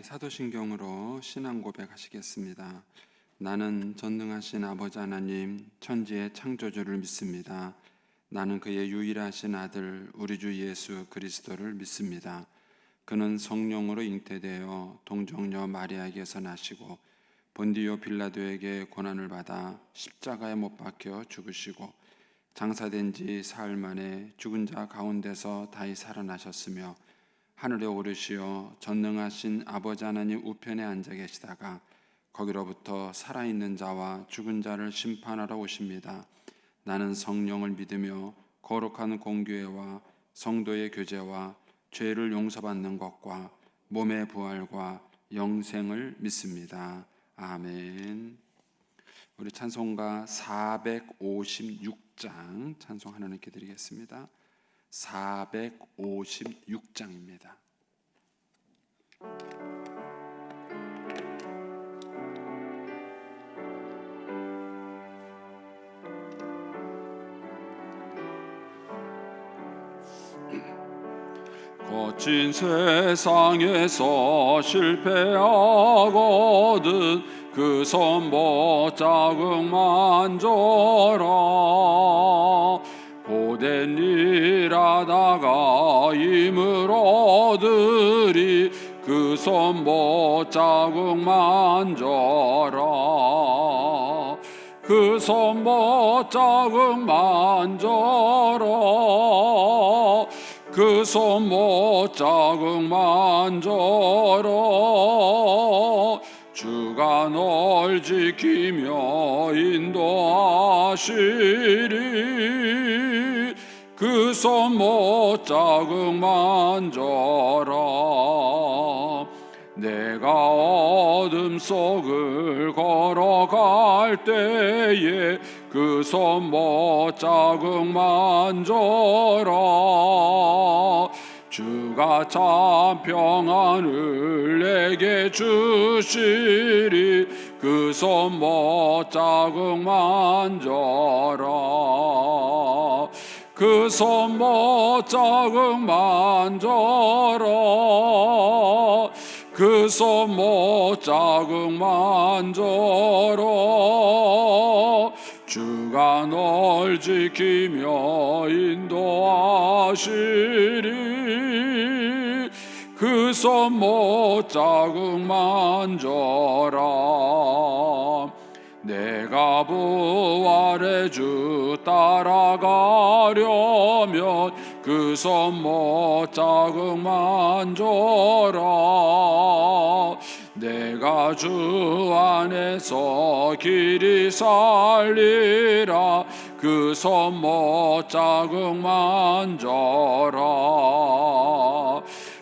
사도신경으로 신앙 고백하시겠습니다. 나는 전능하신 아버지 하나님 천지의 창조주를 믿습니다. 나는 그의 유일하신 아들 우리 주 예수 그리스도를 믿습니다. 그는 성령으로 잉태되어 동정녀 마리아에게서 나시고 본디오 빌라도에게 고난을 받아 십자가에 못 박혀 죽으시고 장사된 지 사흘 만에 죽은 자 가운데서 다시 살아나셨으며 하늘에 오르시어 전능하신 아버지 하나님 우편에 앉아 계시다가 거기로부터 살아있는 자와 죽은 자를 심판하러 오십니다. 나는 성령을 믿으며 거룩한 공교회와 성도의 교제와 죄를 용서받는 것과 몸의 부활과 영생을 믿습니다. 아멘. 우리 찬송가 456장 찬송 하나님께 드리겠습니다. 456장입니다. 거친 세상에서 실패하거든 그 손못자국만 줘라. 고된 일 하다가 힘을 얻으리 그 손못자국만 줘라. 그 손못자국만 줘라. 그 손못자국만 줘라. 주가 널 지키며 인도하시리 그 손못자국만 줘라. 내가 어둠 속을 걸어갈 때에 그 손못자국만 줘라. 주가 참 평안을 내게 주시리 그 손못자국만 줘라. 그 손못자국만 줘라. 그 손못자국만 줘라. 주가 널 지키며 인도하시리 그 손못자국만 줘라. 내가 부활의 주 따라가려면 그 손못자국만 줘라. 내가 주 안에서 길이 살리라 그 손못자국만 줘라.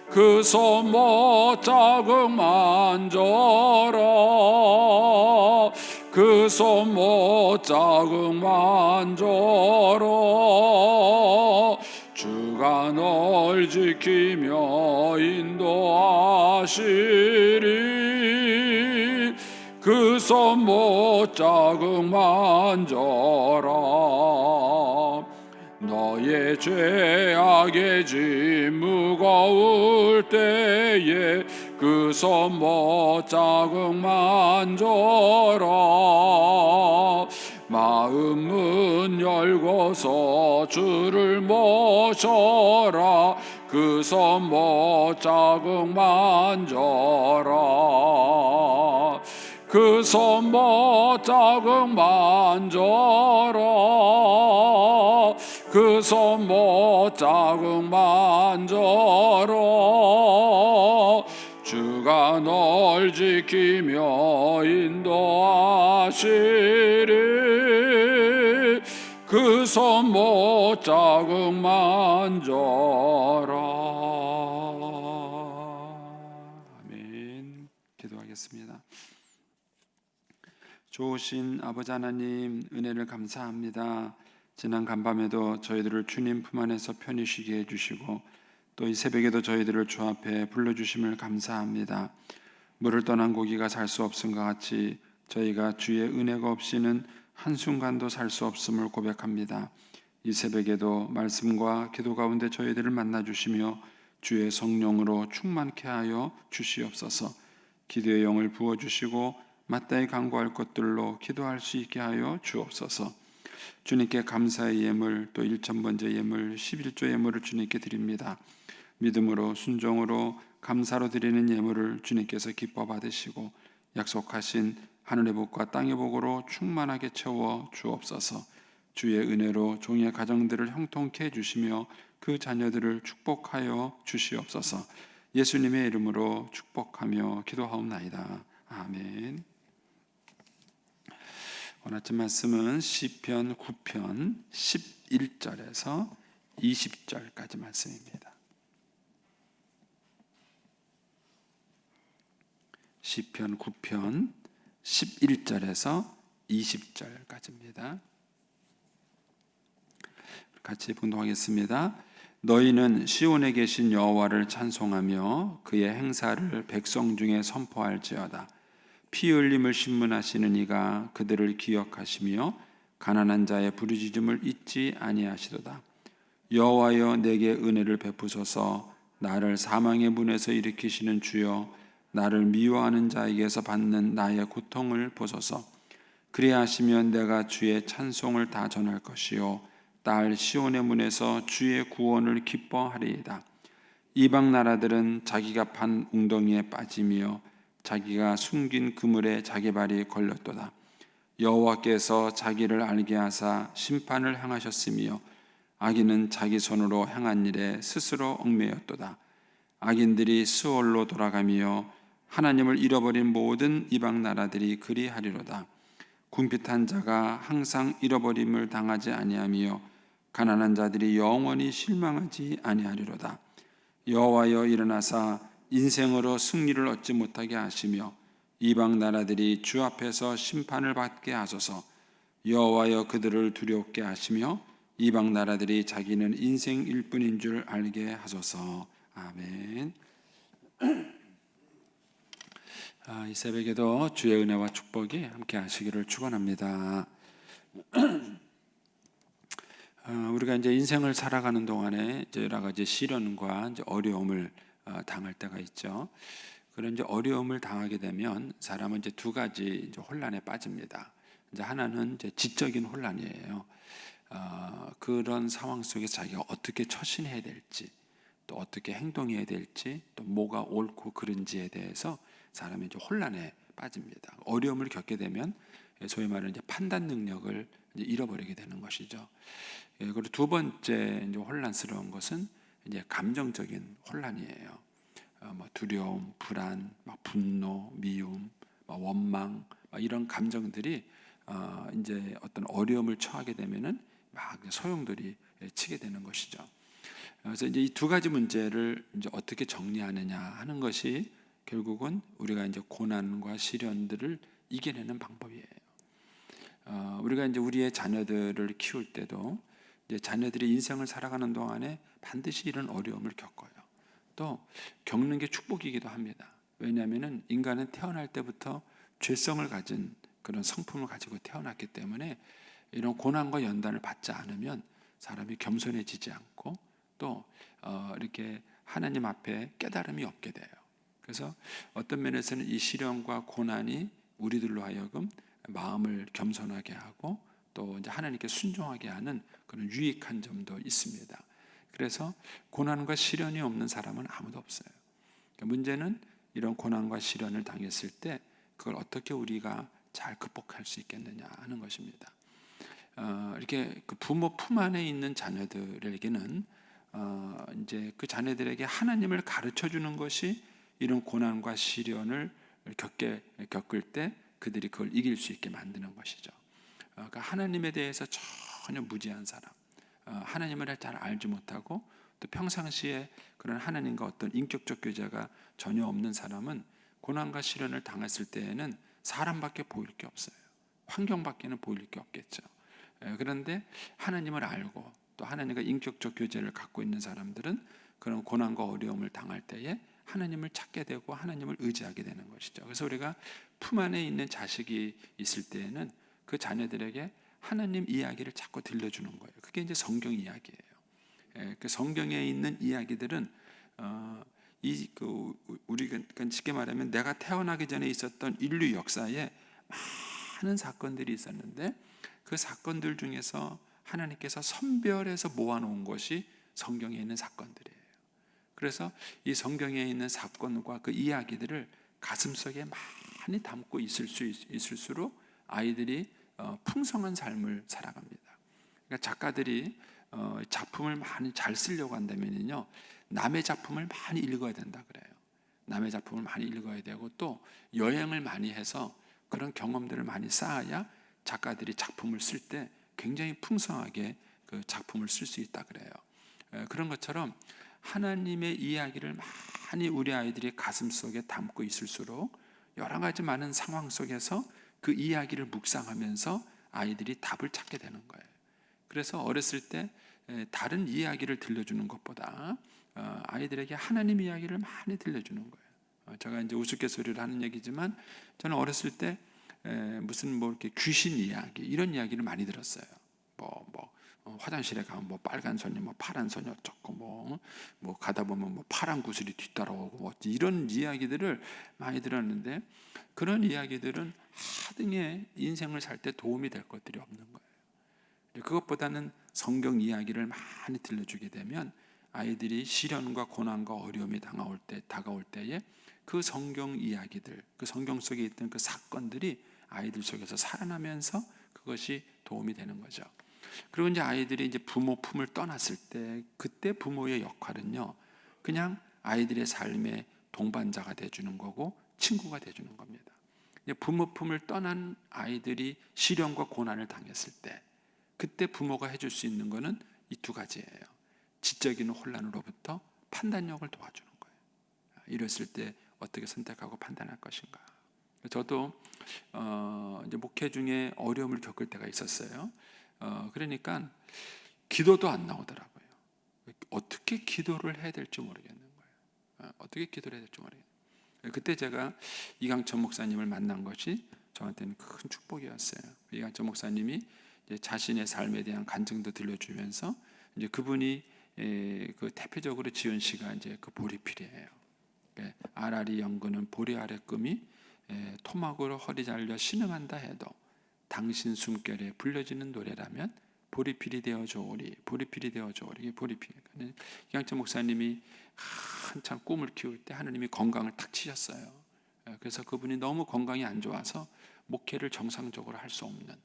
그 손못자국만 줘라. 그 손못자국만 줘라. 주가 널 지키며 인도하시리 그 손못자국만 줘라. 너의 죄악의 짐 무거울 때에 그 손못자국만 줘라. 마음 문 열고서 주를 모셔라 그 손못자국만 줘라. 그 손못자국만 줘라. 그 손못자국만 줘라. 주가 널 지키며 인도하시리 그 손못자국만 줘라. 아멘. 기도하겠습니다. 좋으신 아버지 하나님 은혜를 감사합니다. 지난 간밤에도 저희들을 주님 품 안에서 편히 쉬게 해주시고 또 이 새벽에도 저희들을 주 앞에 불러주심을 감사합니다. 물을 떠난 고기가 살 수 없음과 같이 저희가 주의 은혜가 없이는 한순간도 살 수 없음을 고백합니다. 이 새벽에도 말씀과 기도 가운데 저희들을 만나주시며 주의 성령으로 충만케 하여 주시옵소서. 기도의 영을 부어주시고 마땅히 간구할 것들로 기도할 수 있게 하여 주옵소서. 주님께 감사의 예물, 또 일천번제 예물, 11조 예물을 주님께 드립니다. 믿음으로 순종으로 감사로 드리는 예물을 주님께서 기뻐 받으시고 약속하신 하늘의 복과 땅의 복으로 충만하게 채워 주옵소서. 주의 은혜로 종의 가정들을 형통케 해주시며 그 자녀들을 축복하여 주시옵소서. 예수님의 이름으로 축복하며 기도하옵나이다. 아멘. 오늘 아침 말씀은 시편 9편 11절에서 20절까지 말씀입니다. 시편 9편 11절에서 20절까지입니다. 같이 봉독하겠습니다. 너희는 시온에 계신 여호와를 찬송하며 그의 행사를 백성 중에 선포할지어다. 피 흘림을 신문하시는 이가 그들을 기억하시며 가난한 자의 부르짖음을 잊지 아니하시도다. 여호와여 내게 은혜를 베푸소서. 나를 사망의 문에서 일으키시는 주여, 나를 미워하는 자에게서 받는 나의 고통을 보소서. 그리야 하시면 내가 주의 찬송을 다 전할 것이요 딸 시온의 문에서 주의 구원을 기뻐하리이다. 이방 나라들은 자기가 판 웅덩이에 빠지며 자기가 숨긴 그물에 자기 발이 걸렸도다. 여호와께서 자기를 알게 하사 심판을 행하셨으며 악인은 자기 손으로 행한 일에 스스로 얽매였도다. 악인들이 스올로 돌아가며 하나님을 잃어버린 모든 이방 나라들이 그리하리로다. 궁핍한 자가 항상 잃어버림을 당하지 아니하며 가난한 자들이 영원히 실망하지 아니하리로다. 여호와여 일어나사 인생으로 승리를 얻지 못하게 하시며 이방 나라들이 주 앞에서 심판을 받게 하소서. 여호와여 그들을 두렵게 하시며 이방 나라들이 자기는 인생일 뿐인 줄 알게 하소서. 아멘. 이 새벽에도 주의 은혜와 축복이 함께 하시기를 축원합니다. 우리가 이제 인생을 살아가는 동안에 이제 여러 가지 시련과 이제 어려움을 당할 때가 있죠. 그런 이제 어려움을 당하게 되면 사람은 이제 두 가지 이제 혼란에 빠집니다. 이제 하나는 이제 지적인 혼란이에요. 그런 상황 속에서 자기가 어떻게 처신해야 될지, 또 어떻게 행동해야 될지, 또 뭐가 옳고 그른지에 대해서 사람이 이제 혼란에 빠집니다. 어려움을 겪게 되면 소위 말하는 이제 판단 능력을 이제 잃어버리게 되는 것이죠. 그리고 두 번째 이제 혼란스러운 것은 이제 감정적인 혼란이에요. 두려움, 불안, 분노, 미움, 원망, 이런 감정들이 이제 어떤 어려움을 처하게 되면은 막 소용돌이 치게 되는 것이죠. 그래서 이제 이 두 가지 문제를 이제 어떻게 정리하느냐 하는 것이 결국은 우리가 이제 고난과 시련들을 이겨내는 방법이에요. 우리가 이제 우리의 자녀들을 키울 때도 이제 자녀들이 인생을 살아가는 동안에 반드시 이런 어려움을 겪어요. 또 겪는 게 축복이기도 합니다. 왜냐하면은 인간은 태어날 때부터 죄성을 가진 그런 성품을 가지고 태어났기 때문에 이런 고난과 연단을 받지 않으면 사람이 겸손해지지 않고 또 이렇게 하나님 앞에 깨달음이 없게 돼요. 그래서 어떤 면에서는 이 시련과 고난이 우리들로 하여금 마음을 겸손하게 하고 또 이제 하나님께 순종하게 하는 그런 유익한 점도 있습니다. 그래서 고난과 시련이 없는 사람은 아무도 없어요. 그러니까 문제는 이런 고난과 시련을 당했을 때 그걸 어떻게 우리가 잘 극복할 수 있겠느냐 하는 것입니다. 이렇게 그 부모 품 안에 있는 자녀들에게는 이제 그 자녀들에게 하나님을 가르쳐 주는 것이 이런 고난과 시련을 겪을 때 그들이 그걸 이길 수 있게 만드는 것이죠. 그러니까 하나님에 대해서 전혀 무지한 사람, 하나님을 잘 알지 못하고 또 평상시에 그런 하나님과 어떤 인격적 교제가 전혀 없는 사람은 고난과 시련을 당했을 때에는 사람밖에 보일 게 없어요. 환경밖에는 보일 게 없겠죠. 그런데 하나님을 알고 또 하나님과 인격적 교제를 갖고 있는 사람들은 그런 고난과 어려움을 당할 때에 하나님을 찾게 되고 하나님을 의지하게 되는 것이죠. 그래서 우리가 품 안에 있는 자식이 있을 때에는 그 자녀들에게 하나님 이야기를 자꾸 들려주는 거예요. 그게 이제 성경 이야기예요. 그 성경에 있는 이야기들은 우리가 쉽게 말하면 내가 태어나기 전에 있었던 인류 역사에 많은 사건들이 있었는데 그 사건들 중에서 하나님께서 선별해서 모아놓은 것이 성경에 있는 사건들이에요. 그래서 이 성경에 있는 사건과 그 이야기들을 가슴속에 많이 담고 있을수록 아이들이 풍성한 삶을 살아갑니다. 그러니까 작가들이 작품을 많이 잘 쓰려고 한다면요, 남의 작품을 많이 읽어야 된다 그래요. 남의 작품을 많이 읽어야 되고 또 여행을 많이 해서 그런 경험들을 많이 쌓아야 작가들이 작품을 쓸 때 굉장히 풍성하게 그 작품을 쓸 수 있다 그래요. 그런 것처럼 하나님의 이야기를 많이 우리 아이들이 가슴속에 담고 있을수록 여러 가지 많은 상황 속에서 그 이야기를 묵상하면서 아이들이 답을 찾게 되는 거예요. 그래서 어렸을 때 다른 이야기를 들려주는 것보다 아이들에게 하나님 이야기를 많이 들려주는 거예요. 제가 이제 우스갯소리를 하는 얘기지만 저는 어렸을 때 무슨 이렇게 귀신 이야기 이런 이야기를 많이 들었어요. 화장실에 가면 빨간 소녀, 파란 소녀 어쩌고 가다 보면 파란 구슬이 뒤따라오고 이런 이야기들을 많이 들었는데 그런 이야기들은 하등의 인생을 살 때 도움이 될 것들이 없는 거예요. 그것보다는 성경 이야기를 많이 들려주게 되면 아이들이 시련과 고난과 어려움이 다가올 때에 그 성경 이야기들, 그 성경 속에 있던 그 사건들이 아이들 속에서 살아나면서 그것이 도움이 되는 거죠. 그리고 이제 아이들이 이제 부모 품을 떠났을 때 그때 부모의 역할은요, 그냥 아이들의 삶의 동반자가 돼주는 거고 친구가 돼주는 겁니다. 부모 품을 떠난 아이들이 시련과 고난을 당했을 때 그때 부모가 해줄 수 있는 것은 이 두 가지예요. 지적인 혼란으로부터 판단력을 도와주는 거예요. 이랬을 때 어떻게 선택하고 판단할 것인가. 저도 이제 목회 중에 어려움을 겪을 때가 있었어요. 그러니까 기도도 안 나오더라고요. 어떻게 기도를 해야 될지 모르겠는 거예요. 어떻게 기도를 해야 될지 모르겠는 거예요. 그때 제가 이강천 목사님을 만난 것이 저한테는 큰 축복이었어요. 이강천 목사님이 이제 자신의 삶에 대한 간증도 들려주면서 이제 그분이 그 대표적으로 지은 시가 이제 그 보리필이에요. 아라리 연근은 보리 아래 금이 토막으로 허리 잘려 신음한다 해도 당신 숨결에 불려지는 노래라면 보리필이 되어줘오리, 보리필이 되어줘오리. 이게 보리필. 이강천 목사님이 한참 꿈을 키울 때 하나님이 건강을 탁 치셨어요. 그래서 그분이 너무 건강이 안 좋아서 목회를 정상적으로 할 수 없는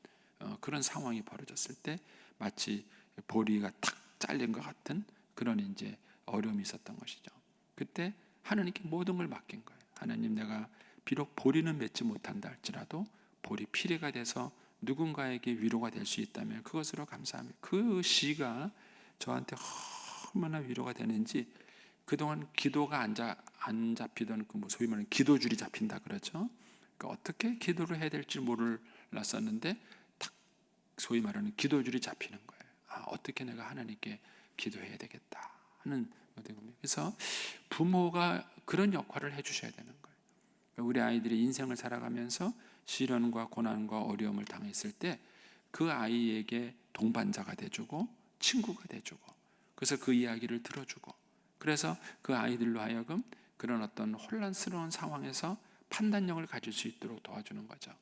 그런 상황이 벌어졌을 때 마치 보리가 탁 잘린 것 같은 그런 이제 어려움이 있었던 것이죠. 그때 하나님께 모든 걸 맡긴 거예요. 하나님, 내가 비록 보리는 맺지 못한다 할지라도 보리 피레가 돼서 누군가에게 위로가 될 수 있다면 그것으로 감사합니다. 그 시가 저한테 얼마나 위로가 되는지, 그동안 기도가 안 잡히던 그 소위 말하는 기도줄이 잡힌다 그러죠. 그러니까 어떻게 기도를 해야 될지 몰랐었는데 딱 소위 말하는 기도줄이 잡히는 거예요. 어떻게 내가 하나님께 기도해야 되겠다 하는. 그래서 부모가 그런 역할을 해주셔야 되는 거예요. 우리 아이들이 인생을 살아가면서 시련과 고난과 어려움을 당했을 때 그 아이에게 동반자가 돼주고 친구가 돼주고, 그래서 그 이야기를 들어주고, 그래서 그 아이들로 하여금 그런 어떤 혼란스러운 상황에서 판단력을 가질 수 있도록 도와주는 거죠.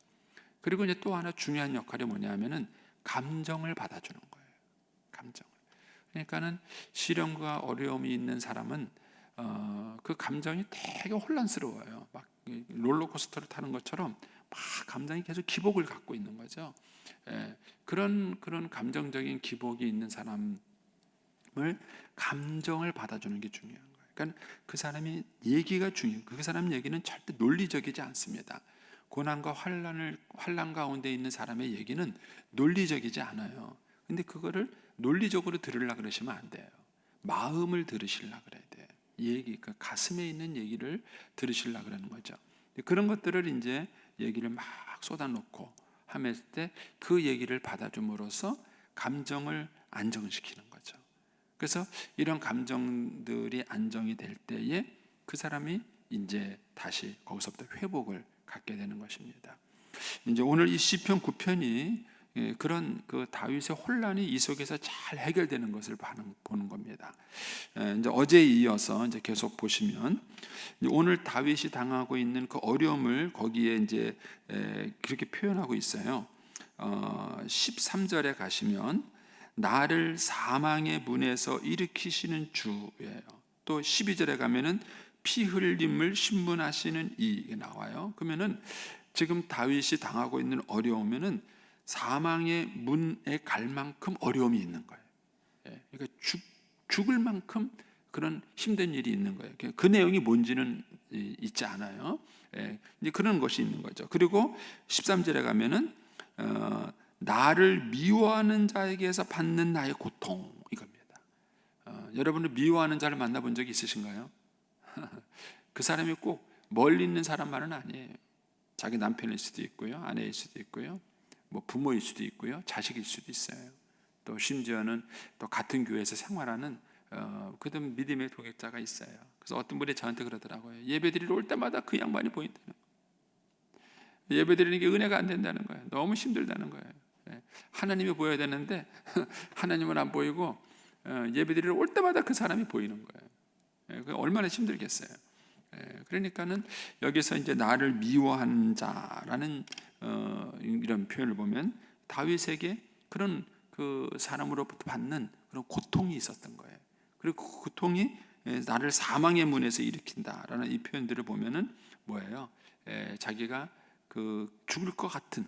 그리고 이제 또 하나 중요한 역할이 뭐냐면은 감정을 받아주는 거예요. 감정을. 그러니까는 시련과 어려움이 있는 사람은 그 감정이 되게 혼란스러워요. 막 롤러코스터를 타는 것처럼 막 감정이 계속 기복을 갖고 있는 거죠. 그런 감정적인 기복이 있는 사람을 감정을 받아주는 게 중요한 거예요. 그러니까 그 사람이 얘기가 중요해요. 그 사람 얘기는 절대 논리적이지 않습니다. 고난과 환난 가운데 있는 사람의 얘기는 논리적이지 않아요. 근데 그거를 논리적으로 들으려고 그러시면 안 돼요. 마음을 들으시려고 그래야 돼요. 얘기, 그러니까 가슴에 있는 얘기를 들으시려고 그러는 거죠. 그런 것들을 이제 얘기를 막 쏟아놓고 하면서 때 그 얘기를 받아줌으로써 감정을 안정시키는 거죠. 그래서 이런 감정들이 안정이 될 때에 그 사람이 이제 다시 거기서부터 회복을 갖게 되는 것입니다. 이제 오늘 이 시편 9편이 그런 그 다윗의 혼란이 이 속에서 잘 해결되는 것을 보는 겁니다. 이제 어제에 이어서 이제 계속 보시면 오늘 다윗이 당하고 있는 그 어려움을 거기에 이제 그렇게 표현하고 있어요. 13절에 가시면 나를 사망의 문에서 일으키시는 주예요. 또 12절에 가면은 피 흘림을 신문하시는 이게 나와요. 그러면은 지금 다윗이 당하고 있는 어려움에는 사망의 문에 갈 만큼 어려움이 있는 거예요. 그러니까 죽을 만큼 그런 힘든 일이 있는 거예요. 그 내용이 뭔지는 있지 않아요. 이제 그런 것이 있는 거죠. 그리고 13절에 가면은 나를 미워하는 자에게서 받는 나의 고통, 이겁니다. 여러분은 미워하는 자를 만나본 적이 있으신가요? 그 사람이 꼭 멀리 있는 사람만은 아니에요. 자기 남편일 수도 있고요, 아내일 수도 있고요, 뭐 부모일 수도 있고요, 자식일 수도 있어요. 또 심지어는 또 같은 교회에서 생활하는 그런 믿음의 동역자가 있어요. 그래서 어떤 분이 저한테 그러더라고요. 예배드리러 올 때마다 그 양반이 보인다는 거예요. 예배드리는 게 은혜가 안 된다는 거예요. 너무 힘들다는 거예요. 하나님이 보여야 되는데 하나님은 안 보이고 예배드리러 올 때마다 그 사람이 보이는 거예요. 얼마나 힘들겠어요. 그러니까는 여기서 이제 나를 미워하는 자라는 이런 표현을 보면 다윗에게 그런 그 사람으로부터 받는 그런 고통이 있었던 거예요. 그리고 그 고통이 나를 사망의 문에서 일으킨다라는 이 표현들을 보면은 뭐예요? 자기가 그 죽을 것 같은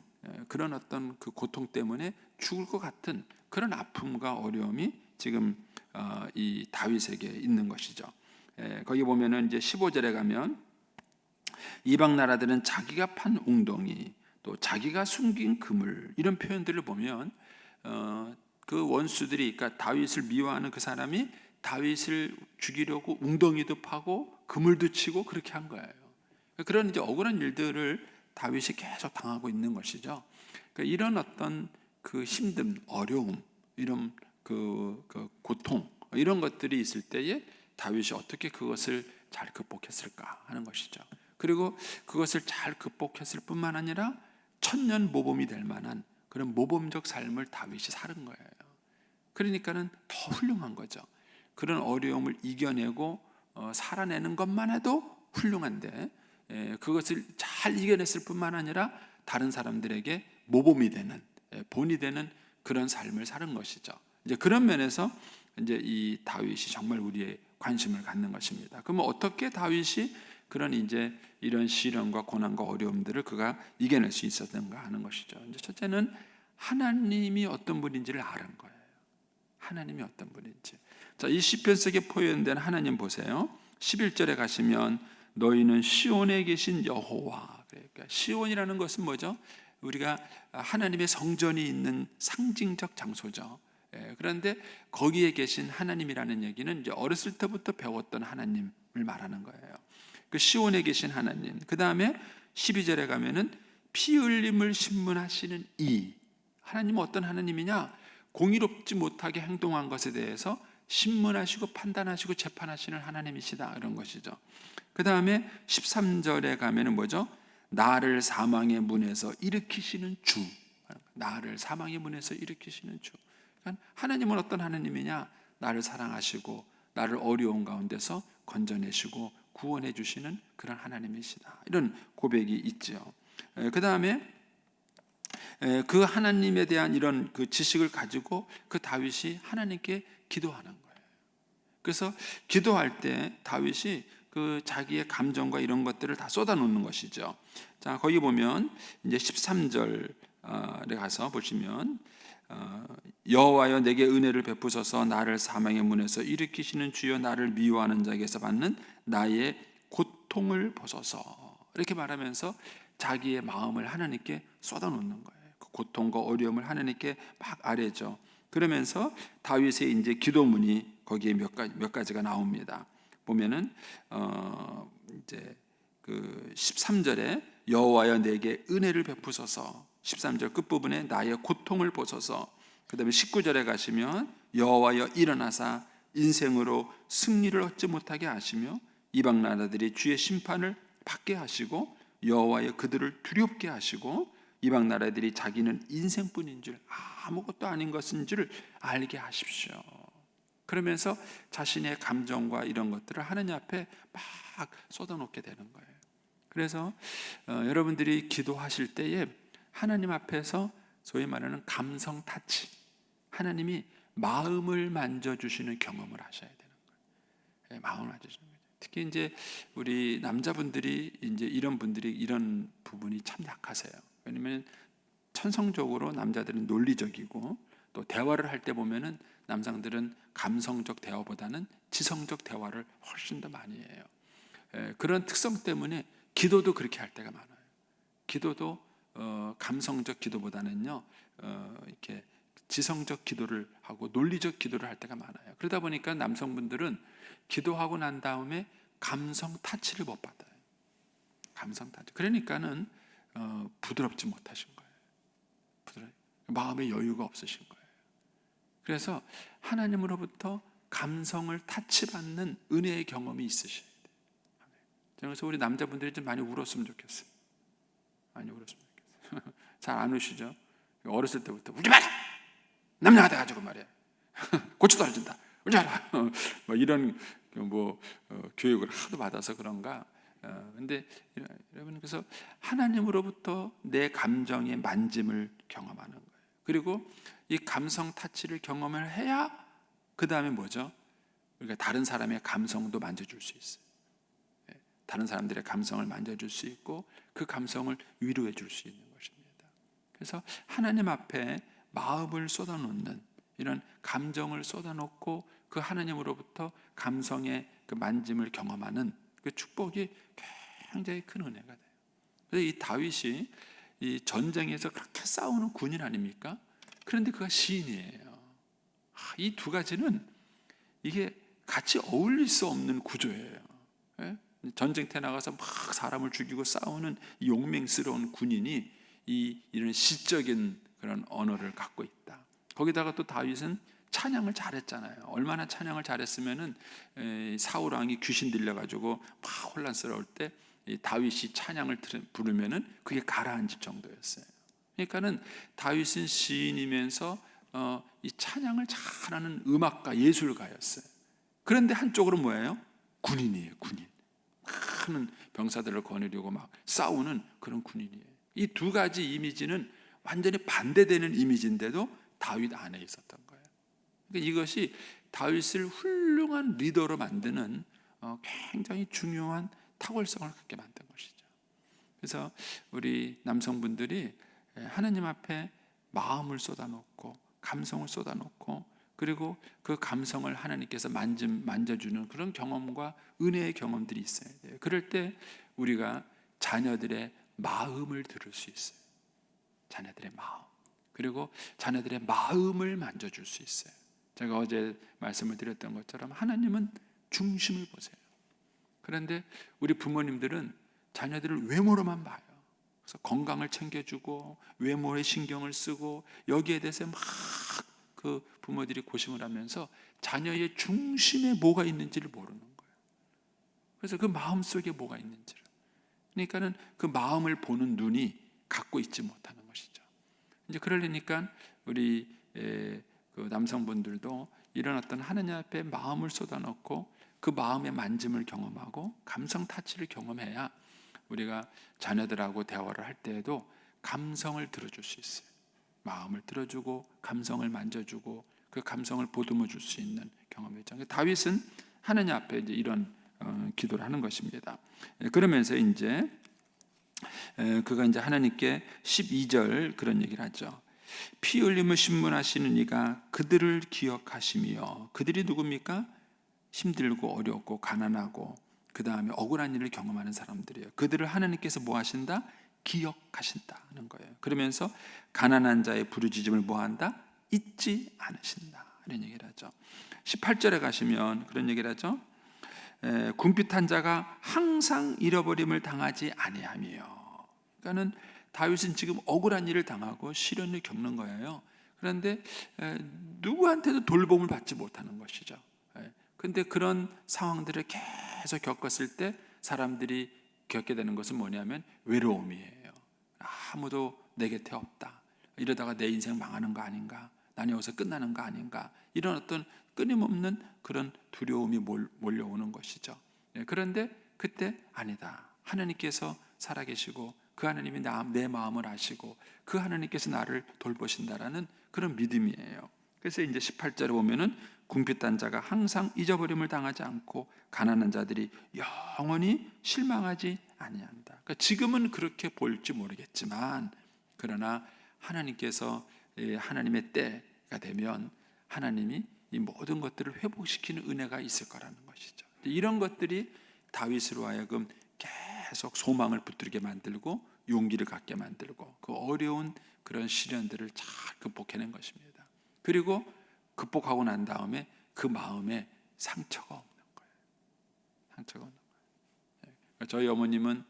그런 어떤 그 고통 때문에 죽을 것 같은 그런 아픔과 어려움이 지금 이 다윗에게 있는 것이죠. 거기 보면은 이제 15절에 가면 이방 나라들은 자기가 판 웅덩이 또 자기가 숨긴 그물 이런 표현들을 보면 그 원수들이 그러니까 다윗을 미워하는 그 사람이 다윗을 죽이려고 웅덩이도 파고 그물도 치고 그렇게 한 거예요. 그런 이제 억울한 일들을 다윗이 계속 당하고 있는 것이죠. 그러니까 이런 어떤 그 힘듦, 어려움, 이런 그 고통 이런 것들이 있을 때에 다윗이 어떻게 그것을 잘 극복했을까 하는 것이죠. 그리고 그것을 잘 극복했을 뿐만 아니라 천년 모범이 될 만한 그런 모범적 삶을 다윗이 사는 거예요. 그러니까는 더 훌륭한 거죠. 그런 어려움을 이겨내고 살아내는 것만 해도 훌륭한데 그것을 잘 이겨냈을 뿐만 아니라 다른 사람들에게 모범이 되는 본이 되는 그런 삶을 사는 것이죠. 이제 그런 면에서 이제 이 다윗이 정말 우리의 관심을 갖는 것입니다. 그러면 어떻게 다윗이 그런 이제 이런 시련과 고난과 어려움들을 그가 이겨낼 수 있었는가 하는 것이죠. 이제 첫째는 하나님이 어떤 분인지를 아는 거예요. 하나님이 어떤 분인지. 자, 이 시편 속에 표현된 하나님 보세요. 11절에 가시면 너희는 시온에 계신 여호와. 그러니까 시온이라는 것은 뭐죠? 우리가 하나님의 성전이 있는 상징적 장소죠. 그런데 거기에 계신 하나님이라는 얘기는 이제 어렸을 때부터 배웠던 하나님을 말하는 거예요. 그 시온에 계신 하나님. 그 다음에 12절에 가면은 피 흘림을 신문하시는 이 하나님은 어떤 하나님이냐? 공의롭지 못하게 행동한 것에 대해서 신문하시고 판단하시고 재판하시는 하나님이시다 이런 것이죠. 그 다음에 13절에 가면은 뭐죠? 나를 사망의 문에서 일으키시는 주. 나를 사망의 문에서 일으키시는 주. 그러니까 하나님은 어떤 하나님이냐? 나를 사랑하시고 나를 어려운 가운데서 건져내시고 구원해 주시는 그런 하나님이시다. 이런 고백이 있죠. 그 다음에 그 하나님에 대한 이런 그 지식을 가지고 그 다윗이 하나님께 기도하는 거예요. 그래서 기도할 때 다윗이 그 자기의 감정과 이런 것들을 다 쏟아놓는 것이죠. 자, 거기 보면 이제 13절에 가서 보시면 여호와여 내게 은혜를 베푸소서 나를 사망의 문에서 일으키시는 주여 나를 미워하는 자에게서 받는 나의 고통을 보소서 이렇게 말하면서 자기의 마음을 하나님께 쏟아놓는 거예요. 그 고통과 어려움을 하나님께 막 아뢰죠. 그러면서 다윗의 이제 기도문이 거기에 몇 가지가 나옵니다. 보면은 이제 그 13절에 여호와여 내게 은혜를 베푸소서 13절 끝부분에 나의 고통을 보소서 그 다음에 19절에 가시면 여호와여 일어나사 인생으로 승리를 얻지 못하게 하시며 이방 나라들이 주의 심판을 받게 하시고 여호와여 그들을 두렵게 하시고 이방 나라들이 자기는 인생뿐인 줄, 아무것도 아닌 것인 줄 알게 하십시오. 그러면서 자신의 감정과 이런 것들을 하나님 앞에 막 쏟아놓게 되는 거예요. 그래서 여러분들이 기도하실 때에 하나님 앞에서 소위 말하는 감성 타치, 하나님이 마음을 만져주시는 경험을 하셔야 되는 거예요. 마음을 만져주시는 거예요. 특히 이제 우리 남자분들이 이제 이런 분들이 이런 부분이 참 약하세요. 왜냐면 천성적으로 남자들은 논리적이고, 또 대화를 할 때 보면은 남성들은 감성적 대화보다는 지성적 대화를 훨씬 더 많이 해요. 그런 특성 때문에 기도도 그렇게 할 때가 많아요. 기도도 감성적 기도보다는요, 이렇게 지성적 기도를 하고 논리적 기도를 할 때가 많아요. 그러다 보니까 남성분들은 기도하고 난 다음에 감성 타치를 못 받아요. 감성 타치. 그러니까는 부드럽지 못하신 거예요. 마음의 여유가 없으신 거예요. 그래서 하나님으로부터 감성을 타치받는 은혜의 경험이 있으셔야 돼요. 그래서 우리 남자분들이 좀 많이 울었으면 좋겠어요. 많이 울었으면 좋겠어요. 잘 안 우시죠? 어렸을 때부터 울지 마라! 남녀가 돼가지고 말이야. 고추도 안 준다. 울지 마라! 뭐 이런 교육을 하도 받아서 그런가. 근데 여러분, 그래서 하나님으로부터 내 감정의 만짐을 경험하는 거예요. 그리고 이 감성 타치를 경험을 해야 그 다음에 뭐죠? 우리가 다른 사람의 감성도 만져줄 수 있어요. 다른 사람들의 감성을 만져줄 수 있고, 그 감성을 위로해 줄 수 있는 것입니다. 그래서 하나님 앞에 마음을 쏟아놓는, 이런 감정을 쏟아놓고 그 하나님으로부터 감성의 그 만짐을 경험하는 그 축복이 굉장히 큰 은혜가 돼요. 그래서 이 다윗이 이 전쟁에서 그렇게 싸우는 군인 아닙니까? 그런데 그가 시인이에요. 이 두 가지는 이게 같이 어울릴 수 없는 구조예요. 전쟁터에 나가서 막 사람을 죽이고 싸우는 용맹스러운 군인이 이런 시적인 그런 언어를 갖고 있다. 거기다가 또 다윗은 찬양을 잘했잖아요. 얼마나 찬양을 잘했으면은 사울 왕이 귀신 들려가지고 막 혼란스러울 때 다윗이 찬양을 부르면은 그게 가라앉을 정도였어요. 그러니까는 다윗은 시인이면서 이 찬양을 잘하는 음악가, 예술가였어요. 그런데 한쪽으로 뭐예요? 군인이에요, 군인. 많은 병사들을 거느리고 막 싸우는 그런 군인이에요. 이 두 가지 이미지는 완전히 반대되는 이미지인데도 다윗 안에 있었던 거예요. 그러니까 이것이 다윗을 훌륭한 리더로 만드는 굉장히 중요한 탁월성을 갖게 만든 것이죠. 그래서 우리 남성분들이 하나님 앞에 마음을 쏟아놓고 감성을 쏟아놓고, 그리고 그 감성을 하나님께서 만져주는 그런 경험과 은혜의 경험들이 있어야 돼요. 그럴 때 우리가 자녀들의 마음을 들을 수 있어요. 자녀들의 마음, 그리고 자녀들의 마음을 만져줄 수 있어요. 제가 어제 말씀을 드렸던 것처럼 하나님은 중심을 보세요. 그런데 우리 부모님들은 자녀들을 외모로만 봐요. 그래서 건강을 챙겨주고 외모에 신경을 쓰고, 여기에 대해서 막 그 부모들이 고심을 하면서 자녀의 중심에 뭐가 있는지를 모르는 거예요. 그래서 그 마음 속에 뭐가 있는지를, 그러니까는 그 마음을 보는 눈이 갖고 있지 못하는 것이죠. 이제 그러려니까 우리 그 남성분들도 이런 어떤 하나님 앞에 마음을 쏟아놓고 그 마음의 만짐을 경험하고 감성 타치를 경험해야 우리가 자녀들하고 대화를 할 때에도 감성을 들어줄 수 있어요. 마음을 들어주고 감성을 만져주고 그 감성을 보듬어 줄 수 있는 경험이죠. 다윗은 하나님 앞에 이제 이런 기도를 하는 것입니다. 그러면서 이제 그가 이제 하나님께 12절 그런 얘기를 하죠. 피 흘림을 신문하시는 이가 그들을 기억하시며, 그들이 누굽니까? 힘들고 어렵고 가난하고 그 다음에 억울한 일을 경험하는 사람들이에요. 그들을 하나님께서 뭐 하신다? 기억하신다는 거예요. 그러면서 가난한 자의 부르짖음을 뭐 한다? 잊지 않으신다, 이런 얘기를 하죠. 18절에 가시면 그런 얘기를 하죠. 궁핍한 자가 항상 잃어버림을 당하지 아니하며. 그러니까는 다윗은 지금 억울한 일을 당하고 시련을 겪는 거예요. 그런데 누구한테도 돌봄을 받지 못하는 것이죠. 그런데 그런 상황들을 계속 겪었을 때 사람들이 겪게 되는 것은 뭐냐면 외로움이에요. 아무도 내 곁에 없다. 이러다가 내 인생 망하는 거 아닌가? 난 여기서 끝나는 거 아닌가? 이런 어떤 끊임없는 그런 두려움이 몰려오는 것이죠. 그런데 그때 아니다. 하나님께서 살아계시고 그 하나님이 내 마음을 아시고 그 하나님께서 나를 돌보신다라는 그런 믿음이에요. 그래서 이제 18절에 보면은 궁핍한 자가 항상 잊어버림을 당하지 않고 가난한 자들이 영원히 실망하지 아니한다. 그러니까 지금은 그렇게 보일지 모르겠지만 그러나 하나님께서 하나님의 때가 되면 하나님이 이 모든 것들을 회복시키는 은혜가 있을 거라는 것이죠. 이런 것들이 다윗으로 하여금 계속 소망을 붙들게 만들고 용기를 갖게 만들고 그 어려운 그런 시련들을 잘 극복해낸 것입니다. 그리고 극복하고 난 다음에 그 마음에 상처가 없는 거예요. 상처가 없는 거예요. 저희 어머님은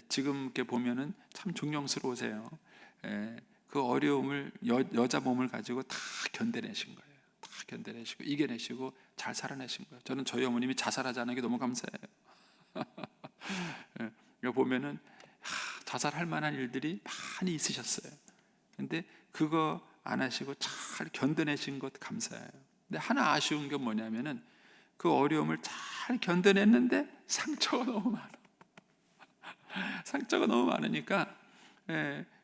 지금 이렇게 보면은 참 존경스러우세요. 그 어려움을 여자 몸을 가지고 다 견뎌내신 거예요. 다 견뎌내시고 이겨내시고 잘 살아내신 거예요. 저는 저희 어머님이 자살하지 않은 게 너무 감사해요. 보면은 자살할 만한 일들이 많이 있으셨어요. 근데 그거 안 하시고 잘 견뎌내신 것 감사해요. 근데 하나 아쉬운 게 뭐냐면은 그 어려움을 잘 견뎌냈는데 상처가 너무 많아. 상처가 너무 많으니까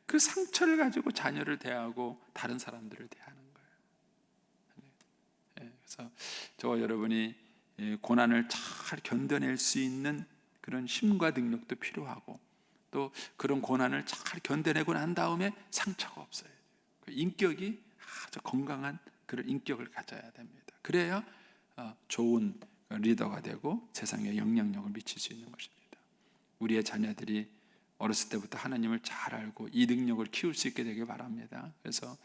그 상처를 가지고 자녀를 대하고 다른 사람들을 대하는 거예요. 그래서 저와 여러분이 고난을 잘 견뎌낼 수 있는 그런 힘과 능력도 필요하고 또 그런 고난을 잘 견뎌내고 난 다음에 상처가 없어야 돼요. 그 인격이 아주 건강한 그런 인격을 가져야 됩니다. 그래야 좋은 리더가 되고 세상에 영향력을 미칠 수 있는 것입니다. 우리의 자녀들이 어렸을 때부터 하나님을 잘 알고 이 능력을 키울 수 있게 되길 바랍니다. 그래서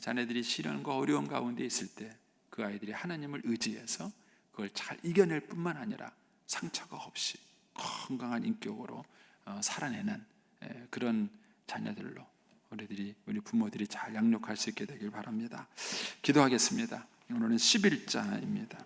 자녀들이 시련과 어려움 가운데 있을 때 그 아이들이 하나님을 의지해서 그걸 잘 이겨낼 뿐만 아니라 상처가 없이 건강한 인격으로 살아내는 그런 자녀들로 우리 부모들이 잘 양육할 수 있게 되길 바랍니다. 기도하겠습니다. 오늘은 11자입니다.